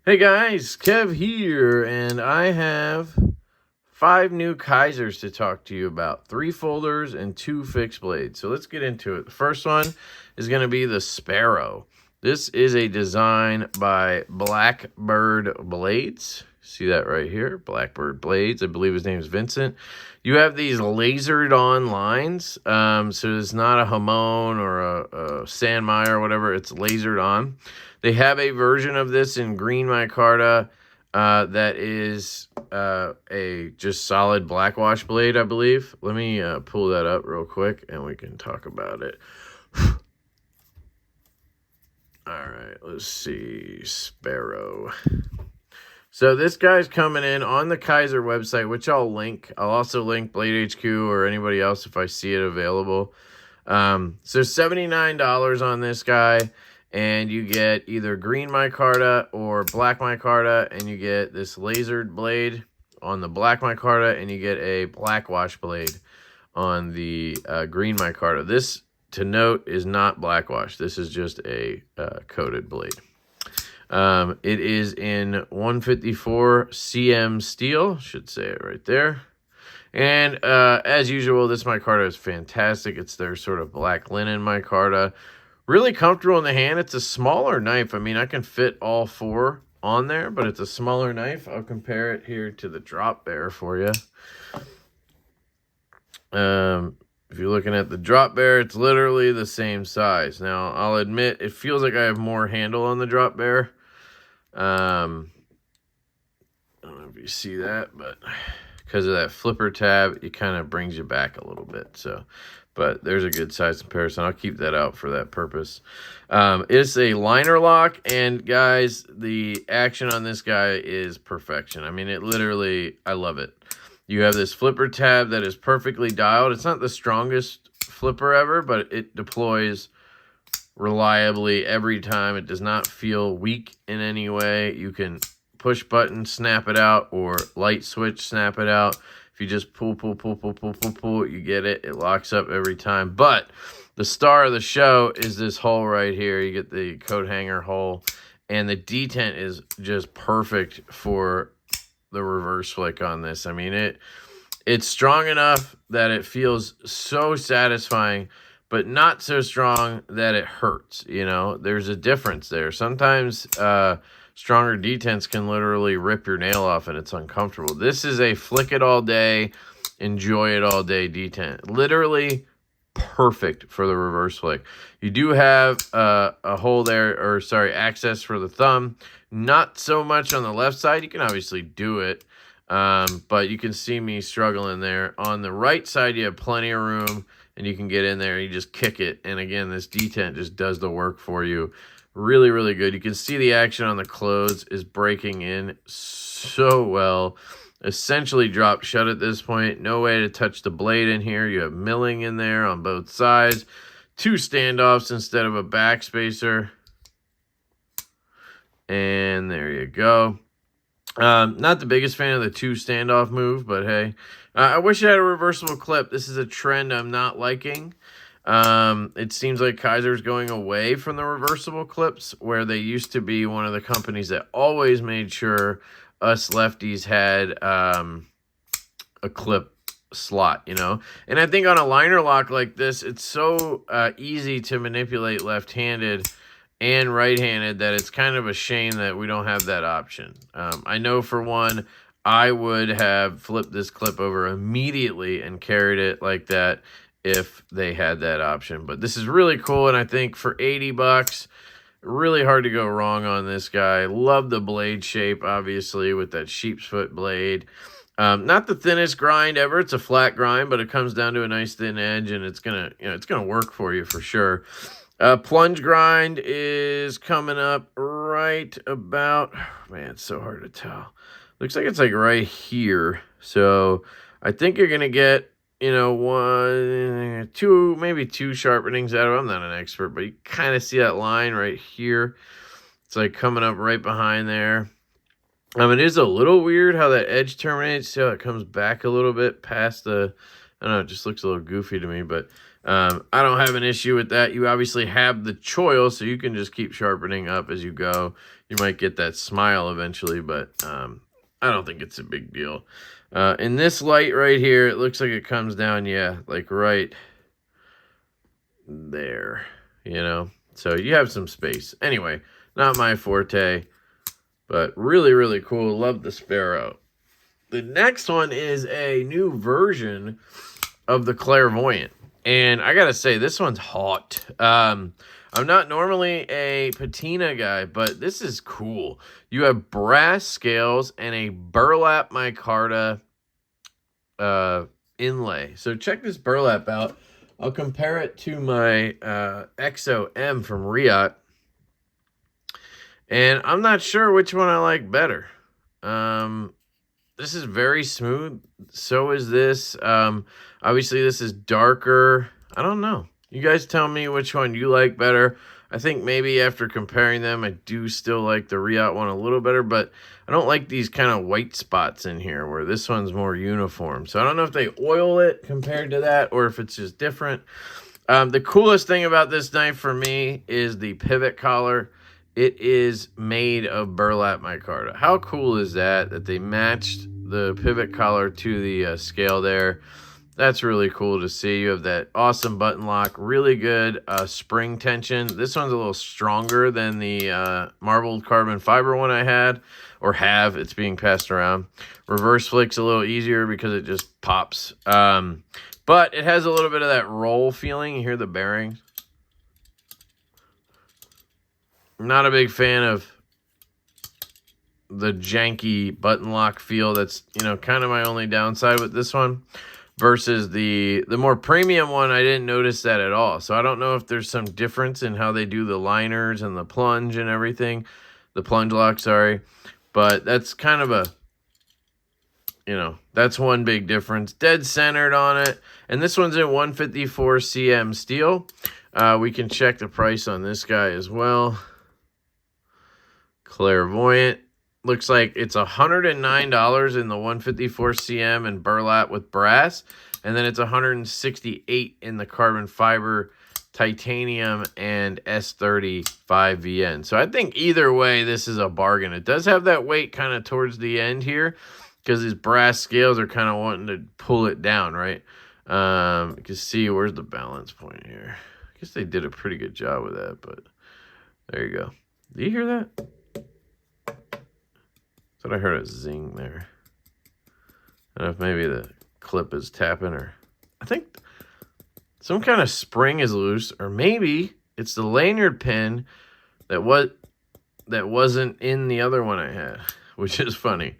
Hey guys, Kev here, and I have 5 new Kizers to talk to you about. 3 folders and 2 fixed blades. So let's get into it. The first one is going to be the Sparrow. This is a design by Blackbird Blades. See that right here? Blackbird Blades. I believe his name is Vincent. You have these lasered on lines. So it's not a Hamon or a Sandmeyer or whatever. It's lasered on. They have a version of this in green micarta that is a just solid black wash blade, I believe. Let me pull that up real quick and we can talk about it. All right, let's see. Sparrow. So this guy's coming in on the Kizer website, which I'll link. I'll also link Blade HQ or anybody else if I see it available. So $79 on this guy. And you get either green micarta or black micarta, and you get this lasered blade on the black micarta, and you get a black wash blade on the green micarta. This, to note, is not black wash. This is just a coated blade. It is in 154 cm steel. Should say it right there. And as usual, this micarta is fantastic. It's their sort of black linen micarta. Really comfortable in the hand. It's a smaller knife. I mean, I can fit all 4 on there, but it's a smaller knife. I'll compare it here to the Drop Bear for you. If you're looking at the Drop Bear, it's literally the same size. Now, I'll admit, it feels like I have more handle on the Drop Bear. I don't know if you see that, but because of that flipper tab, it kind of brings you back a little bit. So, but there's a good size comparison. I'll keep that out for that purpose. It's a liner lock, and guys, the action on this guy is perfection. I mean, it literally, I love it. You have this flipper tab that is perfectly dialed. It's not the strongest flipper ever, but it deploys reliably every time. It does not feel weak in any way. You can push button, snap it out, or light switch, snap it out. If you just pull, you get it. It locks up every time. But the star of the show is this hole right here. You get the coat hanger hole. And the detent is just perfect for the reverse flick on this. I mean, it's strong enough that it feels so satisfying, but not so strong that it hurts. You know, there's a difference there. Sometimes stronger detents can literally rip your nail off and it's uncomfortable. This is a flick it all day, enjoy it all day detent. Literally perfect for the reverse flick. You do have a hole there, or sorry, access for the thumb. Not so much on the left side. You can obviously do it, but you can see me struggling there. On the right side, you have plenty of room, and you can get in there and you just kick it. And again, this detent just does the work for you. Really, really good. You can see the action on the clothes is breaking in so well. Essentially dropped shut at this point. No way to touch the blade in here. You have milling in there on both sides. 2 standoffs instead of a back spacer. And there you go. Not the biggest fan of the 2 standoff move, but hey. I wish I had a reversible clip. This is a trend I'm not liking. It seems like Kizer's going away from the reversible clips, where they used to be one of the companies that always made sure us lefties had a clip slot, you know. And I think on a liner lock like this, it's so easy to manipulate left-handed and right-handed that it's kind of a shame that we don't have that option. I know for one, I would have flipped this clip over immediately and carried it like that if they had that option. But this is really cool, and I think for 80 bucks, really hard to go wrong on this guy. Love the blade shape, obviously, with that sheep's foot blade. Not the thinnest grind ever. It's a flat grind, but it comes down to a nice thin edge, and it's gonna work for you for sure. Plunge grind is coming up right about, man, it's so hard to tell. Looks like it's like right here. So I think you're gonna get, you know, 1, 2, maybe 2 sharpenings out of it. I'm not an expert, but you kind of see that line right here. It's like coming up right behind there. It is a little weird how that edge terminates. See how it comes back a little bit past the I don't know, it just looks a little goofy to me, but I don't have an issue with that. You obviously have the choil, so you can just keep sharpening up as you go. You might get that smile eventually, but I don't think it's a big deal. In this light right here, it looks like it comes down, yeah, like right there, you know? So you have some space. Anyway, not my forte, but really, really cool. Love the Sparrow. The next one is a new version of the Clairvoyant. And I gotta say, this one's hot. I'm not normally a patina guy, but this is cool. You have brass scales and a burlap micarta inlay. So check this burlap out. I'll compare it to my XO M from Riot. And I'm not sure which one I like better. This is very smooth. So is this. Obviously, this is darker. I don't know. You guys tell me which one you like better. I think maybe after comparing them, I do still like the Riot one a little better, but I don't like these kind of white spots in here where this one's more uniform. So I don't know if they oil it compared to that or if it's just different. The coolest thing about this knife for me is the pivot collar. It is made of burlap micarta. How cool is that they matched the pivot collar to the scale there? That's really cool to see. You have that awesome button lock, really good spring tension. This one's a little stronger than the marbled carbon fiber one I had, or have. It's being passed around. Reverse flick's a little easier because it just pops. But it has a little bit of that roll feeling. You hear the bearings. I'm not a big fan of the janky button lock feel. That's, you know, kind of my only downside with this one. Versus the more premium one, I didn't notice that at all. So I don't know if there's some difference in how they do the liners and the plunge and everything. The plunge lock, sorry. But that's kind of a, you know, that's one big difference. Dead centered on it. And this one's in 154 cm steel. We can check the price on this guy as well. Clairvoyant. Looks like it's $109 in the 154 cm and burlap with brass. And then it's $168 in the carbon fiber, titanium, and S30 5VN. So I think either way, this is a bargain. It does have that weight kind of towards the end here because these brass scales are kind of wanting to pull it down, right? You can see where's the balance point here. I guess they did a pretty good job with that, but there you go. Do you hear that? Thought I heard a zing there. I don't know if maybe the clip is tapping, or I think some kind of spring is loose, or maybe it's the lanyard pin that wasn't in the other one I had, which is funny.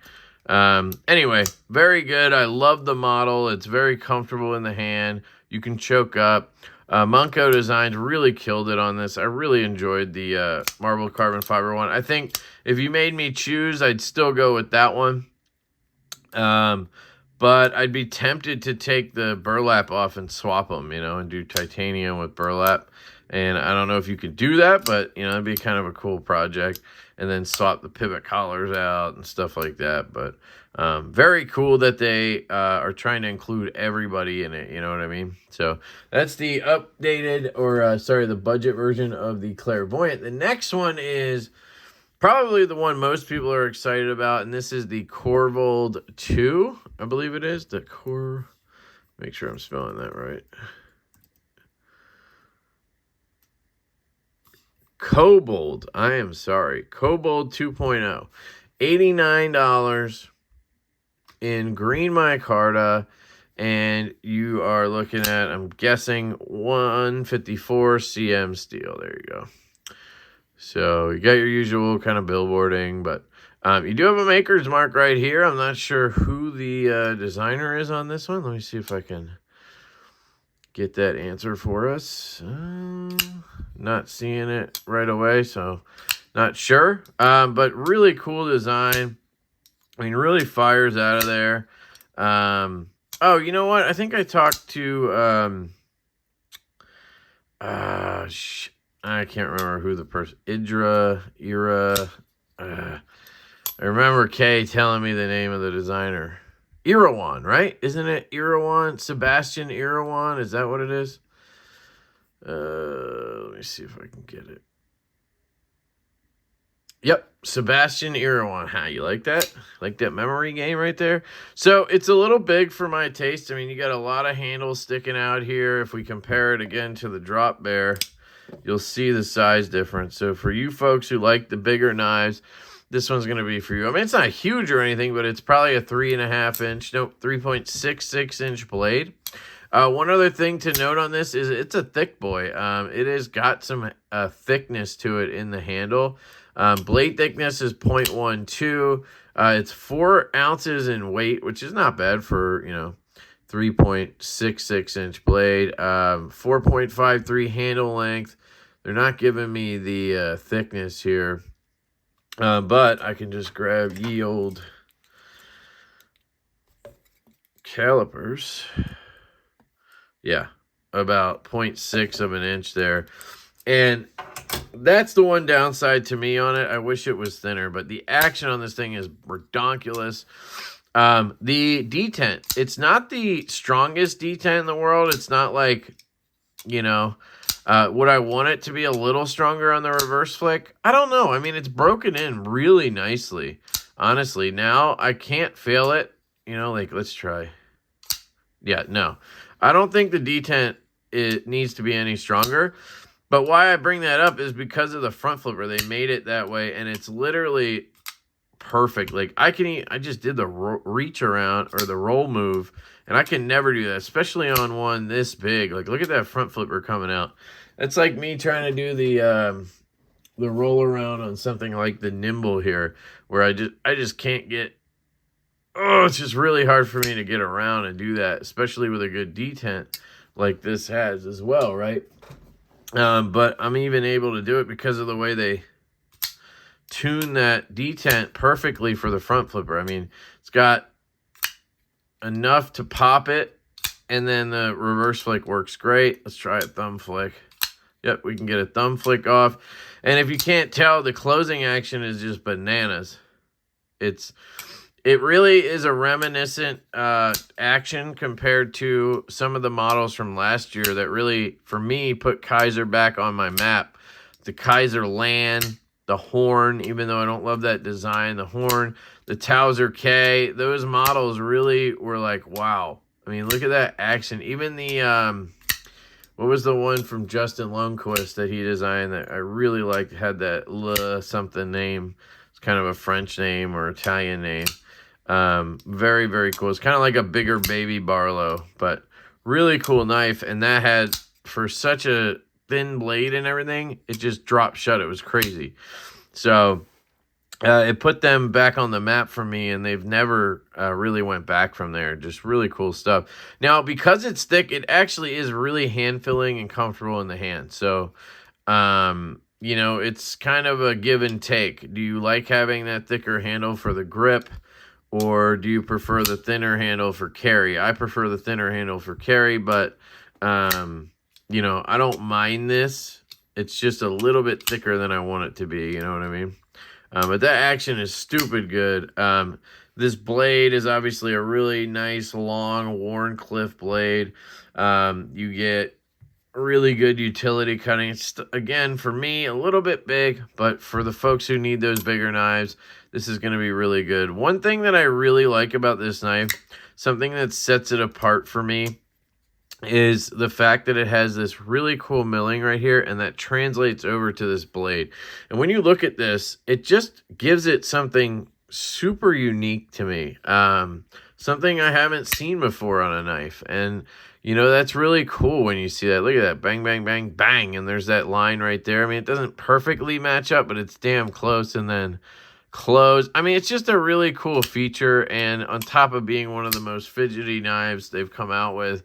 Anyway, very good. I love the model. It's very comfortable in the hand. You can choke up. Munko Designs really killed it on this. I really enjoyed the marble carbon fiber one. I think if you made me choose, I'd still go with that one. But I'd be tempted to take the burlap off and swap them, you know, and do titanium with burlap. And I don't know if you could do that, but, you know, it'd be kind of a cool project. And then swap the pivot collars out and stuff like that. But very cool that they are trying to include everybody in it, you know what I mean? So that's the updated, or sorry, the budget version of the Clairvoyant. The next one is probably the one most people are excited about, and this is the Cobalt II, I believe it is. Make sure I'm spelling that right. Cobalt, I am sorry. Cobalt 2.0. $89 in green micarta, and you are looking at, I'm guessing, 154 cm steel. There you go. So you got your usual kind of billboarding, but you do have a maker's mark right here. I'm not sure who the designer is on this one. Let me see if I can get that answer for us. Not seeing it right away, so not sure. But really cool design. I mean, really fires out of there. Oh, you know what? I think I talked to I can't remember who the person, I remember Kay telling me the name of the designer. Erawan, right? Isn't it Erawan? Sebastian Erawan? Is that what it is? Let me see if I can get it. Yep, Sebastian Erawan. How you like that? Like that memory game right there? So it's a little big for my taste. I mean, you got a lot of handles sticking out here. If we compare it again to the Drop Bear, you'll see the size difference. So for you folks who like the bigger knives, this one's going to be for you. I mean, it's not huge or anything, but it's probably a 3.66 inch blade. One other thing to note on this is it's a thick boy. It has got some thickness to it in the handle. Blade thickness is 0.12. It's 4 ounces in weight, which is not bad for, 3.66 inch blade. 4.53 handle length. They're not giving me the thickness here. But I can just grab ye old calipers. Yeah, about 0.6 of an inch there. And that's the one downside to me on it. I wish it was thinner, but the action on this thing is redonkulous. The detent, it's not the strongest detent in the world. It's not like, would I want it to be a little stronger on the reverse flick? I don't know. I mean, it's broken in really nicely. Honestly, now I can't fail it. Let's try. Yeah, no. I don't think the detent it needs to be any stronger. But why I bring that up is because of the front flipper. They made it that way, and it's literally perfect. Like, I just did the reach around or the roll move, and I can never do that, especially on one this big. Like, look at that front flipper coming out. That's like me trying to do the roll around on something like the Nimble here, where I just can't get. Oh, it's just really hard for me to get around and do that, especially with a good detent like this has as well, right? But I'm even able to do it because of the way they tune that detent perfectly for the front flipper. I mean, it's got enough to pop it, and then the reverse flick works great. Let's try a thumb flick. Yep, we can get a thumb flick off. And if you can't tell, the closing action is just bananas. It really is a reminiscent action compared to some of the models from last year that really, for me, put Kizer back on my map. The Kizer Land, the Horn, even though I don't love that design, the Horn, the Towser K, those models really were like, wow. I mean, look at that action. Even the, what was the one from Justin Lundquist that he designed that I really liked, had that something name. It's kind of a French name or Italian name. Very, very cool. It's kind of like a bigger baby Barlow, but really cool knife. And that had, for such a thin blade and everything, it just dropped shut. It was crazy. So it put them back on the map for me, and they've never really went back from there. Just really cool stuff. Now, because it's thick, it actually is really hand-filling and comfortable in the hand. So, it's kind of a give and take. Do you like having that thicker handle for the grip? Or do you prefer the thinner handle for carry? I prefer the thinner handle for carry, but, I don't mind this. It's just a little bit thicker than I want it to be, you know what I mean? But that action is stupid good. This blade is obviously a really nice, long, worn cliff blade. You get really good utility cutting. It's, again, for me, a little bit big, but for the folks who need those bigger knives, this is going to be really good. One thing that I really like about this knife, something that sets it apart for me, is the fact that it has this really cool milling right here, and that translates over to this blade. And when you look at this, it just gives it something super unique to me. Something I haven't seen before on a knife. And, that's really cool when you see that. Look at that. Bang, bang, bang, bang. And there's that line right there. I mean, it doesn't perfectly match up, but it's damn close. And then close. I mean, it's just a really cool feature. And on top of being one of the most fidgety knives they've come out with,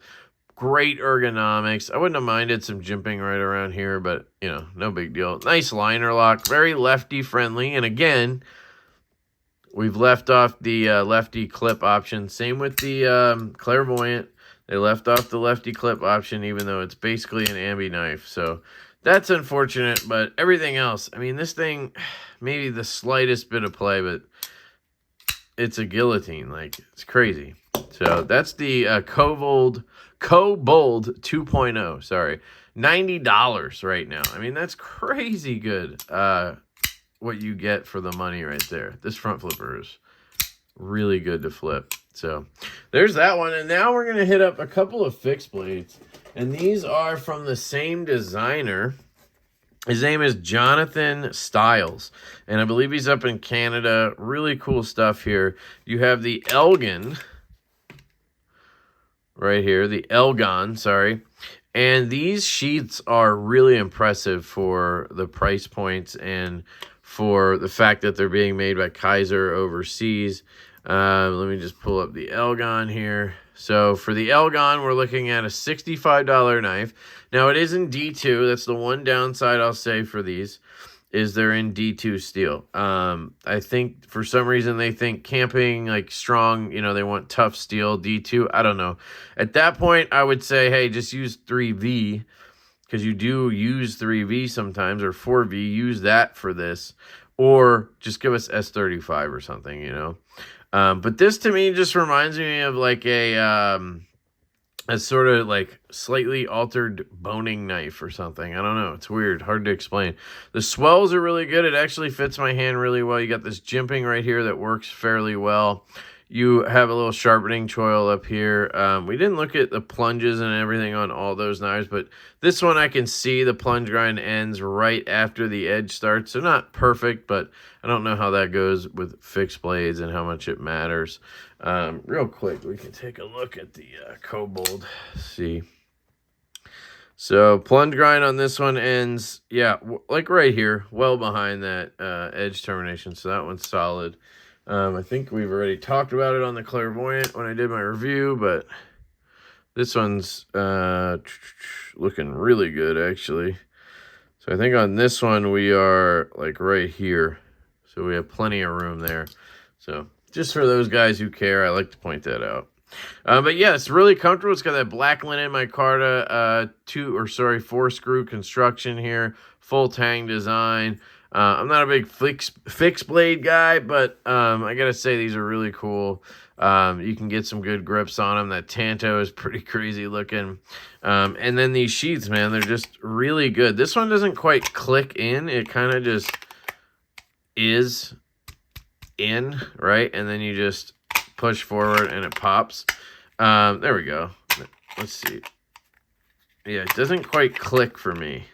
great ergonomics. I wouldn't have minded some jimping right around here, but, no big deal. Nice liner lock. Very lefty friendly. And again, we've left off the lefty clip option. Same with the Clairvoyant. They left off the lefty clip option, even though it's basically an ambi knife. So that's unfortunate, but everything else, I mean, this thing, maybe the slightest bit of play, but it's a guillotine. Like, it's crazy. So that's the Cobalt 2.0. Sorry, $90 right now. I mean, that's crazy good. What you get for the money right there. This front flipper is really good to flip. So there's that one. And now we're going to hit up a couple of fixed blades. And these are from the same designer. His name is Jonathan Stiles. And I believe he's up in Canada. Really cool stuff here. You have the Elgin right here. The Elgin, sorry. And these sheets are really impressive for the price points and for the fact that they're being made by Kizer overseas. Let me just pull up the Elgin here. So for the Elgin, we're looking at a $65 knife. Now it is in D2. That's the one downside I'll say for these, is they're in D2 steel. I think for some reason they think camping, like strong, you know, they want tough steel, D2. I don't know. At that point, I would say, hey, just use 3V, because you do use 3V sometimes, or 4V. Use that for this, or just give us S35 or something, you know. But this to me just reminds me of like a sort of like slightly altered boning knife or something. I don't know. It's weird. Hard to explain. The swells are really good. It actually fits my hand really well. You got this jimping right here that works fairly well. You have a little sharpening choil up here. We didn't look at the plunges and everything on all those knives, but this one I can see the plunge grind ends right after the edge starts. So not perfect, but I don't know how that goes with fixed blades and how much it matters. Real quick, we can take a look at the Cobalt. See. So plunge grind on this one ends, yeah, like right here, well behind that edge termination. So that one's solid. I think we've already talked about it on the Clairvoyant when I did my review, but this one's looking really good, actually. So I think on this one, we are like right here. So we have plenty of room there. So just for those guys who care, I like to point that out. But yeah, it's really comfortable. It's got that black linen micarta 4-screw construction here, full tang design. I'm not a big fixed blade guy, but I gotta say these are really cool. You can get some good grips on them. That Tanto is pretty crazy looking. And then these sheets, man, they're just really good. This one doesn't quite click in. It kind of just is in, right? And then you just push forward and it pops. There we go. Let's see. Yeah, it doesn't quite click for me.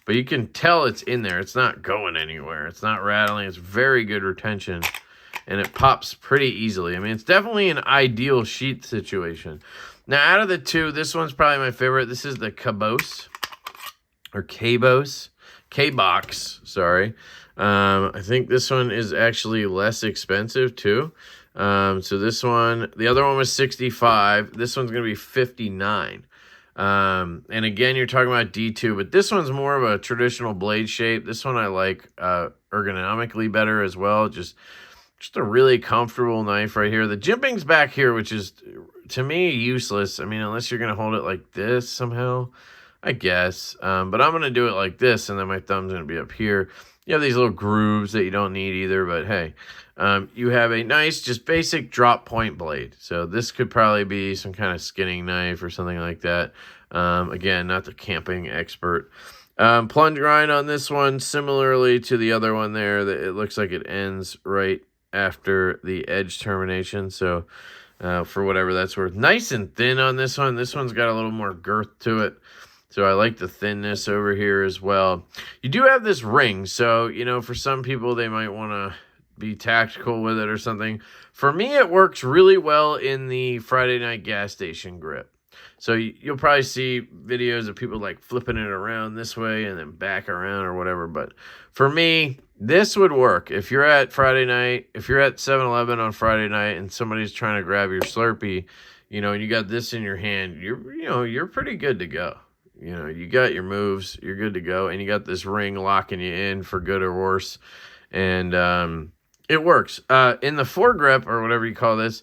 But you can tell it's in there. It's not going anywhere. It's not rattling. It's very good retention. And it pops pretty easily. I mean, it's definitely an ideal sheet situation. Now, out of the two, this one's probably my favorite. This is the KBox. Or KBox. KBox, sorry. I think this one is actually less expensive, too. So this one, the other one was $65. This one's going to be $59. And again, you're talking about D2, but this one's more of a traditional blade shape. This one I like ergonomically better as well. Just a really comfortable knife right here. The jimping's back here, which is, to me, useless. I mean, unless you're going to hold it like this somehow, I guess. But I'm going to do it like this, and then my thumb's going to be up here. You have these little grooves that you don't need either, but hey. You have a nice, just basic drop point blade. So this could probably be some kind of skinning knife or something like that. Again, not the camping expert. Plunge grind on this one, similarly to the other one there, that it looks like it ends right after the edge termination. So for whatever that's worth. Nice and thin on this one. This one's got a little more girth to it. So I like the thinness over here as well. You do have this ring. So, you know, for some people, they might want to be tactical with it or something. For me, it works really well in the Friday night gas station grip. So you'll probably see videos of people like flipping it around this way and then back around or whatever. But for me, this would work. If you're at Friday night, if you're at 7-Eleven on Friday night and somebody's trying to grab your Slurpee, you know, and you got this in your hand, you're pretty good to go. You know, you got your moves, you're good to go. And you got this ring locking you in for good or worse. And, it works. In the foregrip, or whatever you call this,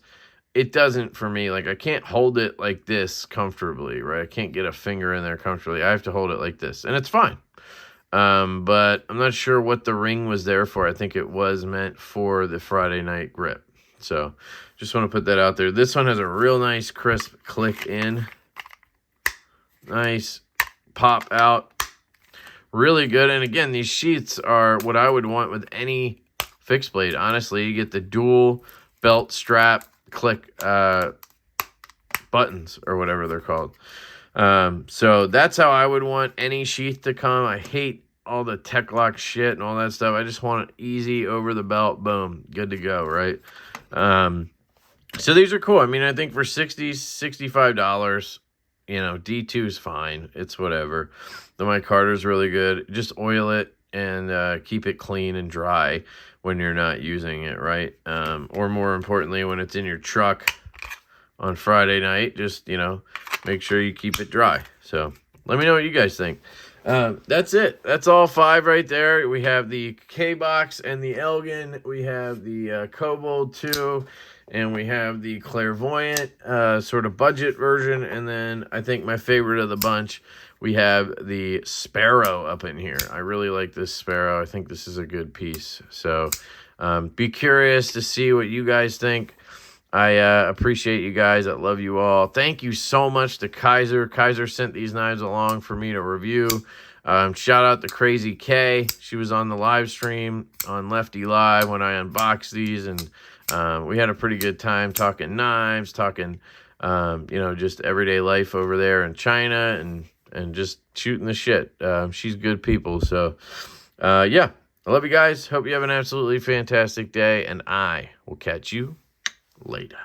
it doesn't for me. Like, I can't hold it like this comfortably, right? I can't get a finger in there comfortably. I have to hold it like this, and it's fine. But I'm not sure what the ring was there for. I think it was meant for the Friday night grip. So just want to put that out there. This one has a real nice crisp click in. Nice pop out. Really good. And again, these sheaths are what I would want with any fixed blade. Honestly, you get the dual belt strap click buttons or whatever they're called. So that's how I would want any sheath to come. I hate all the tech lock shit and all that stuff. I just want it easy over the belt. Boom. Good to go, right? So these are cool. I mean, I think for $60, $65, you know, D2 is fine. It's whatever. The micarta is really good. Just oil it and keep it clean and dry when you're not using it, right? Or more importantly, when it's in your truck on Friday night, just, you know, make sure you keep it dry. So let me know what you guys think. That's it. That's all 5 right there. We have the KBox and the Elgin. We have the Cobalt II. And we have the Clairvoyant sort of budget version. And then I think my favorite of the bunch, we have the Sparrow up in here. I really like this Sparrow. I think this is a good piece. So be curious to see what you guys think. I appreciate you guys. I love you all. Thank you so much to Kizer. Kizer sent these knives along for me to review. Shout out to Crazy K. She was on the live stream on Lefty Live when I unboxed these, and we had a pretty good time talking knives, talking, you know, just everyday life over there in China, and just shooting the shit. She's good people. So, yeah, I love you guys. Hope you have an absolutely fantastic day, and I will catch you later.